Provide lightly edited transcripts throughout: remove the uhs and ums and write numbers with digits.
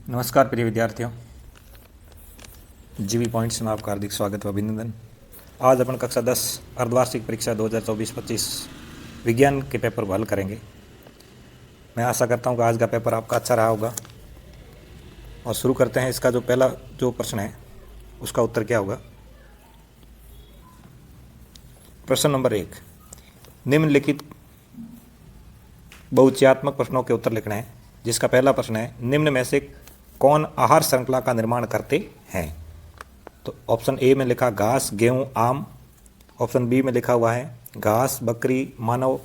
नमस्कार प्रिय विद्यार्थियों, जीवी पॉइंट्स में आपका हार्दिक स्वागत व अभिनंदन। आज अपन कक्षा 10 अर्धवार्षिक परीक्षा 2024-25 विज्ञान के पेपर को हल करेंगे। मैं आशा करता हूं कि आज का पेपर आपका अच्छा रहा होगा। और शुरू करते हैं। इसका जो पहला प्रश्न है उसका उत्तर क्या होगा। प्रश्न नंबर 1, निम्नलिखित बहुचयात्मक प्रश्नों के उत्तर लिखना है। जिसका पहला प्रश्न है, निम्न में से कौन आहार श्रृंखला का निर्माण करते हैं। तो ऑप्शन ए में लिखा घास, गेहूं, आम। ऑप्शन बी में लिखा हुआ है घास, बकरी, मानव।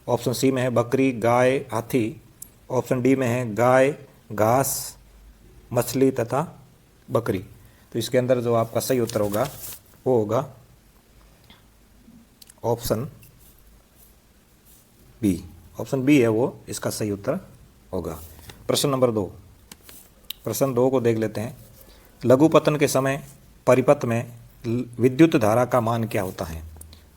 ऑप्शन सी में है बकरी, गाय, हाथी। ऑप्शन डी में है गाय, घास, मछली तथा बकरी। तो इसके अंदर जो आपका सही उत्तर होगा वो होगा ऑप्शन बी। ऑप्शन बी है वो इसका सही उत्तर होगा। प्रश्न नंबर 2, प्रश्न 2 को देख लेते हैं। लघुपतन के समय परिपथ में विद्युत धारा का मान क्या होता है।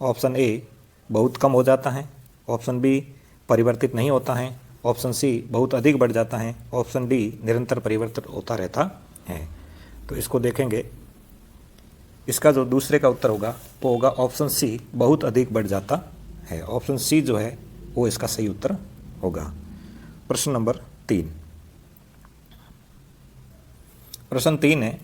ऑप्शन ए बहुत कम हो जाता है। ऑप्शन बी परिवर्तित नहीं होता है। ऑप्शन सी बहुत अधिक बढ़ जाता है। ऑप्शन डी निरंतर परिवर्तित होता रहता है। तो इसको देखेंगे। इसका जो दूसरे का उत्तर होगा वो होगा ऑप्शन सी, बहुत अधिक बढ़ जाता है। ऑप्शन सी जो है वो इसका सही उत्तर होगा। प्रश्न नंबर 3, प्रश्न 3 है,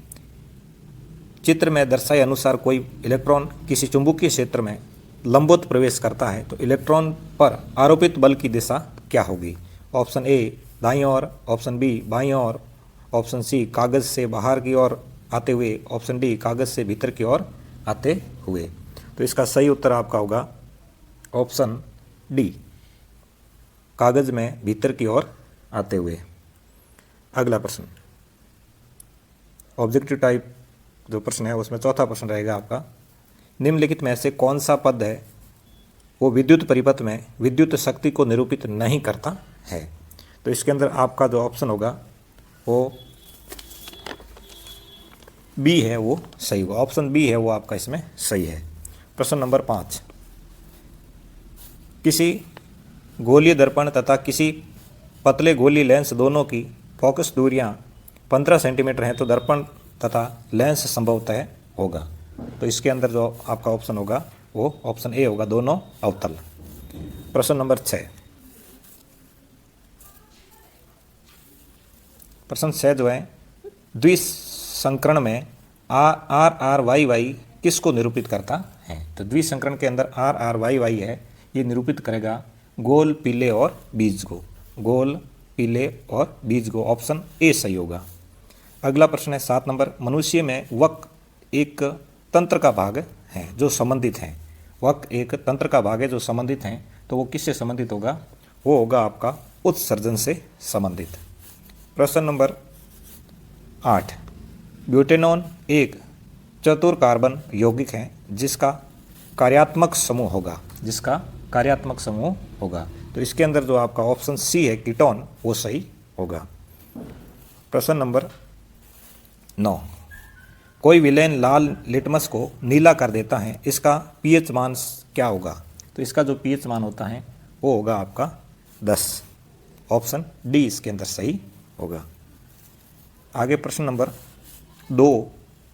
चित्र में दर्शाए अनुसार कोई इलेक्ट्रॉन किसी चुंबकीय क्षेत्र में लंबवत प्रवेश करता है तो इलेक्ट्रॉन पर आरोपित बल की दिशा क्या होगी। ऑप्शन ए दाईं ओर, ऑप्शन बी बाईं ओर, ऑप्शन सी कागज से बाहर की ओर आते हुए, ऑप्शन डी कागज से भीतर की ओर आते हुए। तो इसका सही उत्तर आपका होगा ऑप्शन डी, कागज में भीतर की ओर आते हुए। अगला प्रश्न ऑब्जेक्टिव टाइप जो प्रश्न है उसमें चौथा प्रश्न रहेगा आपका, निम्नलिखित में से कौन सा पद है वो विद्युत परिपथ में विद्युत शक्ति को निरूपित नहीं करता है। तो इसके अंदर आपका जो ऑप्शन होगा वो बी है वो सही होगा। ऑप्शन बी है वो आपका इसमें सही है। प्रश्न नंबर 5, किसी गोलीय दर्पण तथा किसी पतले गोलीय लेंस दोनों की फोकस दूरियां 15 सेंटीमीटर हैं तो दर्पण तथा लेंस संभवतः होगा। तो इसके अंदर जो आपका ऑप्शन होगा वो ऑप्शन ए होगा, दोनों अवतल। प्रश्न नंबर 6, प्रश्न 6 जो है, द्विसंकरण में आर आर वाई वाई किसको निरूपित करता है। तो द्विसंकरण के अंदर आर आर वाई वाई है, ये निरूपित करेगा गोल, पीले और बीज को। गोल, पीले और बीज को। ऑप्शन ए सही होगा। अगला प्रश्न है 7 नंबर, मनुष्य में वक एक तंत्र का भाग है जो संबंधित है। वक एक तंत्र का भाग है जो संबंधित है, तो वो किससे संबंधित होगा, वो होगा आपका उत्सर्जन से संबंधित। प्रश्न नंबर 8, ब्यूटेनॉन एक चतुर कार्बन यौगिक है जिसका कार्यात्मक समूह होगा। जिसका कार्यात्मक समूह होगा। तो इसके अंदर जो आपका ऑप्शन सी है कीटोन वो सही होगा। प्रश्न नंबर 9, कोई विलेन लाल लिटमस को नीला कर देता है, इसका पीएच मान क्या होगा। तो इसका जो पीएच मान होता है वो होगा आपका 10। ऑप्शन डी इसके अंदर सही होगा। आगे प्रश्न नंबर 2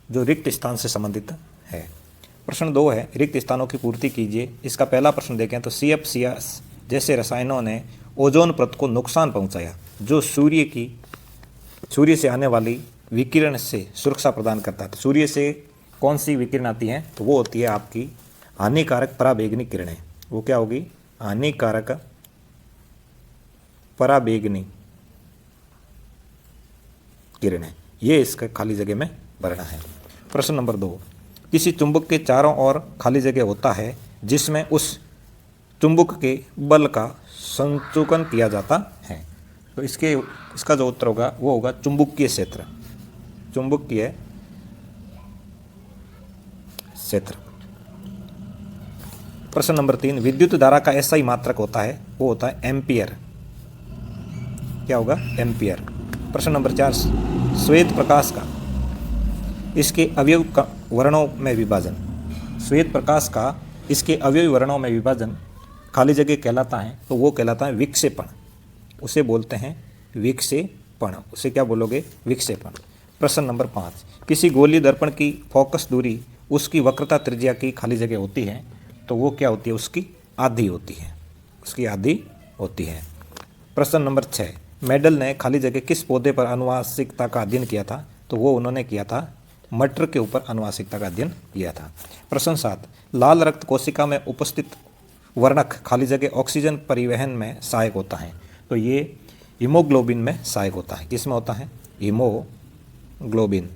जो रिक्त स्थान से संबंधित है। प्रश्न 2 है, रिक्त स्थानों की पूर्ति कीजिए। इसका पहला प्रश्न देखें तो CFCS जैसे रसायनों ने ओजोन परत को नुकसान पहुंचाया जो सूर्य से आने वाली विकिरण से सुरक्षा प्रदान करता है। तो सूर्य से कौन सी विकिरण आती है, तो वो होती है आपकी हानिकारक पराबैंगनी किरणें। वो क्या होगी, हानिकारक पराबैंगनी किरणें। ये इसका खाली जगह में भरना है। प्रश्न नंबर 2, किसी चुंबक के चारों ओर खाली जगह होता है जिसमें उस चुंबक के बल का संचुकन किया जाता है। तो इसका जो उत्तर होगा वो होगा चुंबकीय क्षेत्र। चुंबकीय क्षेत्र। प्रश्न नंबर 3, विद्युत धारा का ऐसा ही मात्रक होता है वो होता है एम्पियर। क्या होगा, एम्पियर। प्रश्न नंबर 4, श्वेत प्रकाश का इसके अवयव वर्णों में विभाजन। श्वेत प्रकाश का इसके अवयवी वर्णों में विभाजन खाली जगह कहलाता है, तो वो कहलाता है विक्षेपण। उसे बोलते हैं विक्षेपण। पण, उसे क्या बोलोगे? विक्षेपण। प्रश्न नंबर 5, किसी गोलीय दर्पण की फोकस दूरी उसकी वक्रता त्रिज्या की खाली जगह होती है तो वो क्या होती है? उसकी आधी होती है, उसकी आधी होती है। प्रश्न नंबर 6, मेडल ने खाली जगह किस पौधे पर आनुवांशिकता का अध्ययन किया था? तो वो उन्होंने किया था मटर के ऊपर आनुवांशिकता का अध्ययन किया था। प्रश्न 7, लाल रक्त कोशिका में उपस्थित वर्णक खाली जगह ऑक्सीजन परिवहन में सहायक होता है तो ये हीमोग्लोबिन में सहायक होता है। किसमें होता है? हीमोग्लोबिन,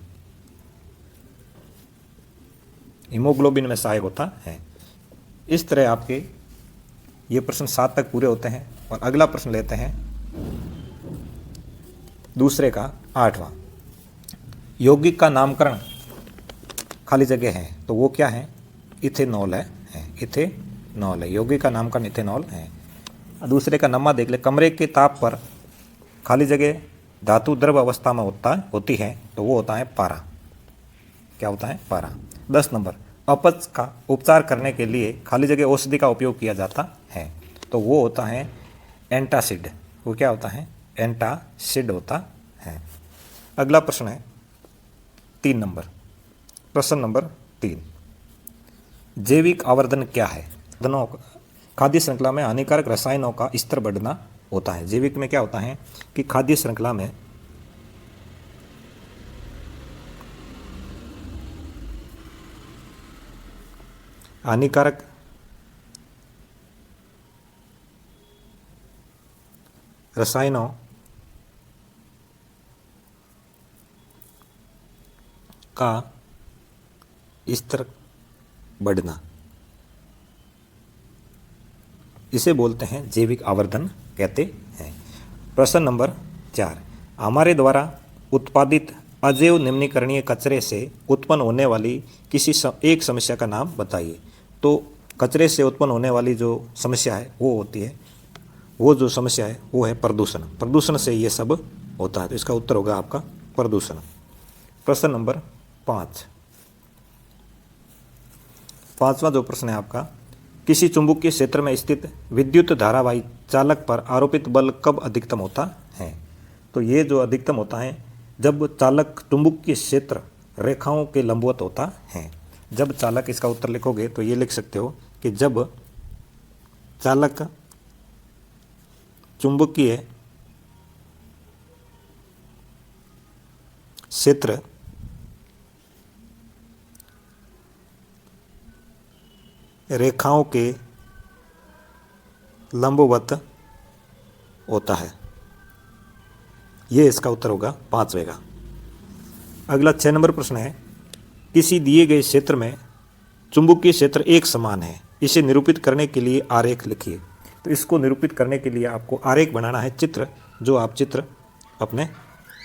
हीमोग्लोबिन में सहायक होता है। इस तरह आपके ये प्रश्न 7 तक पूरे होते हैं। और अगला प्रश्न लेते हैं दूसरे का 8वां, यौगिक का नामकरण खाली जगह है तो वो क्या है? इथेनॉल है, इथेनॉल है, यौगिक का नामकरण इथेनॉल है। दूसरे का नम्मा देख ले, कमरे के ताप पर खाली जगह धातु द्रव अवस्था में होती है तो वो होता है पारा। क्या होता है? पारा। 10 नंबर, अपच का उपचार करने के लिए खाली जगह औषधि का उपयोग किया जाता है तो वो होता है एंटासिड। वो क्या होता है? एंटासिड होता है। अगला प्रश्न है 3 नंबर, प्रश्न नंबर 3, जैविक आवर्धन क्या है? खाद्य श्रृंखला में हानिकारक रसायनों का स्तर बढ़ना होता है। जैविक में क्या होता है कि खाद्य श्रृंखला में हानिकारक रसायनों का स्तर बढ़ना, इसे बोलते हैं जैविक आवर्धन कहते हैं। प्रश्न नंबर 4, हमारे द्वारा उत्पादित अजैव निम्नीकरणीय कचरे से उत्पन्न होने वाली किसी एक समस्या का नाम बताइए। तो कचरे से उत्पन्न होने वाली जो समस्या है वो होती है, वो जो समस्या है वो है प्रदूषण। प्रदूषण से ये सब होता है तो इसका उत्तर होगा आपका प्रदूषण। प्रश्न नंबर 5, पांचवा जो प्रश्न है आपका, किसी चुंबकीय क्षेत्र में स्थित विद्युत धारावाही चालक पर आरोपित बल कब अधिकतम होता है? तो ये जो अधिकतम होता है जब चालक चुंबकीय क्षेत्र रेखाओं के लंबवत होता है। जब चालक, इसका उत्तर लिखोगे तो ये लिख सकते हो कि जब चालक चुंबकीय क्षेत्र रेखाओं के लंबवत होता है। ये इसका उत्तर होगा 5वें का। अगला 6 नंबर प्रश्न है, किसी दिए गए क्षेत्र में चुंबकीय क्षेत्र एक समान है, इसे निरूपित करने के लिए आरेख लिखिए। तो इसको निरूपित करने के लिए आपको आरेख बनाना है, चित्र, जो आप चित्र अपने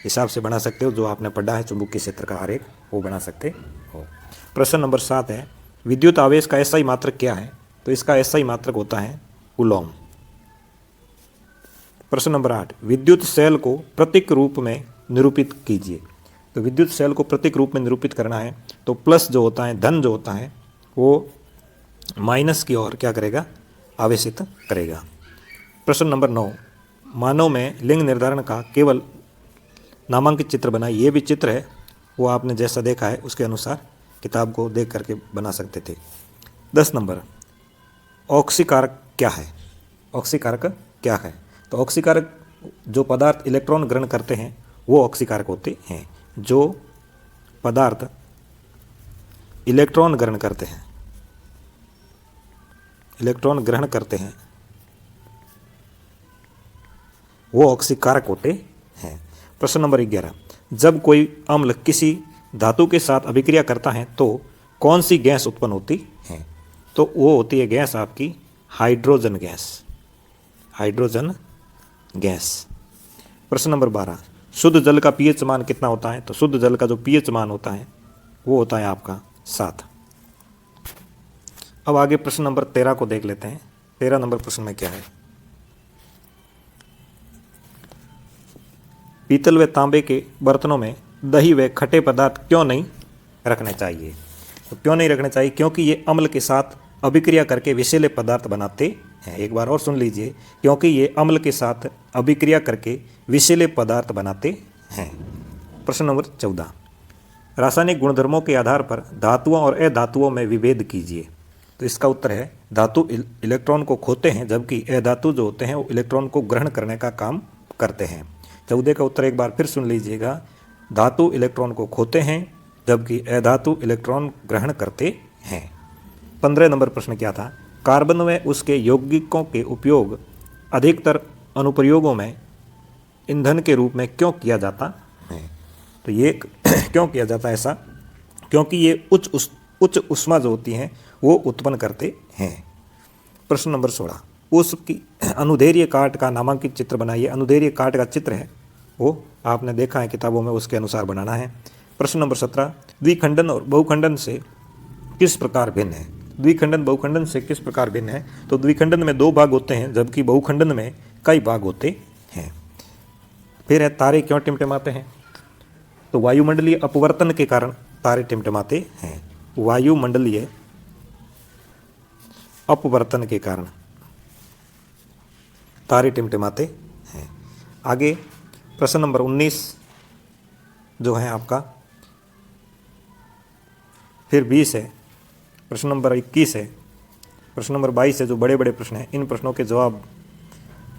हिसाब से बना सकते हो, जो आपने पढ़ा है चुंबकीय क्षेत्र का आरेख वो बना सकते हो। प्रश्न नंबर 7 है, विद्युत आवेश का एसआई मात्रक क्या है? तो इसका एसआई मात्रक होता है कूलॉम। प्रश्न नंबर 8, विद्युत सेल को प्रतीक रूप में निरूपित कीजिए। तो विद्युत सेल को प्रतीक रूप में निरूपित करना है तो प्लस जो होता है, धन जो होता है, वो माइनस की ओर क्या करेगा? आवेशित करेगा। प्रश्न नंबर 9, मानव में लिंग निर्धारण का केवल नामांकित चित्र बनाए। ये भी चित्र है, वो आपने जैसा देखा है उसके अनुसार किताब को देख करके बना सकते थे। 10 नंबर, ऑक्सीकारक क्या है? ऑक्सीकारक क्या है? तो ऑक्सीकारक जो पदार्थ इलेक्ट्रॉन ग्रहण करते हैं वो ऑक्सीकारक होते हैं। जो पदार्थ इलेक्ट्रॉन ग्रहण करते हैं, इलेक्ट्रॉन ग्रहण करते हैं वो ऑक्सीकारक होते हैं। प्रश्न नंबर 11, जब कोई अम्ल किसी धातु के साथ अभिक्रिया करता है तो कौन सी गैस उत्पन्न होती है? तो वो होती है गैस आपकी हाइड्रोजन गैस, हाइड्रोजन गैस। प्रश्न नंबर 12, शुद्ध जल का पीएच मान कितना होता है? तो शुद्ध जल का जो पीएच मान होता है वो होता है आपका 7। अब आगे प्रश्न नंबर 13 को देख लेते हैं। 13 नंबर प्रश्न में क्या है, पीतल व तांबे के बर्तनों में दही व खट्टे पदार्थ क्यों नहीं रखने चाहिए? तो क्यों नहीं रखने चाहिए? क्योंकि ये अम्ल के साथ अभिक्रिया करके विषैले पदार्थ बनाते हैं। एक बार और सुन लीजिए, क्योंकि ये अम्ल के साथ अभिक्रिया करके विषैले पदार्थ बनाते हैं। प्रश्न नंबर 14, रासायनिक गुणधर्मों के आधार पर धातुओं और अधातुओं में विभेद कीजिए। तो इसका उत्तर है धातु इलेक्ट्रॉन को खोते हैं, जबकि अधातु जो होते हैं वो इलेक्ट्रॉन को ग्रहण करने का काम करते हैं। 14 का उत्तर एक बार फिर सुन लीजिएगा, धातु इलेक्ट्रॉन को खोते हैं जबकि अधातु इलेक्ट्रॉन ग्रहण करते हैं। 15 नंबर प्रश्न क्या था, कार्बन व उसके यौगिकों के उपयोग अधिकतर अनुप्रयोगों में ईंधन के रूप में क्यों किया जाता है। तो ये क्यों किया जाता है ऐसा, क्योंकि ये उच्च ऊष्मा जो होती हैं वो उत्पन्न करते हैं। प्रश्न नंबर 16, उसकी अनुदैर्घ्य काट का नामांकित चित्र बनाइए। अनुदैर्घ्य काट का चित्र है वो आपने देखा है किताबों में, उसके अनुसार बनाना है। प्रश्न नंबर 17, द्विखंडन और बहुखंडन से किस प्रकार भिन्न है। द्विखंडन बहुखंडन से किस प्रकार भिन्न है। तो द्विखंडन में 2 भाग होते हैं, जबकि बहुखंडन में कई भाग होते हैं। फिर है तारे क्यों टिमटिमाते हैं। तो वायुमंडलीय अपवर्तन के कारण तारे टिमटिमाते हैं। वायुमंडलीय अपवर्तन के कारण तारे टिमटिमाते हैं। आगे प्रश्न नंबर 19 जो है आपका, फिर 20 है, प्रश्न नंबर 21 है, प्रश्न नंबर 22 है, जो बड़े बड़े प्रश्न हैं। इन प्रश्नों के जवाब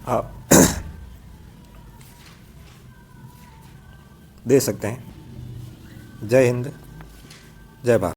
आप दे सकते हैं। जय हिंद, जय भारत।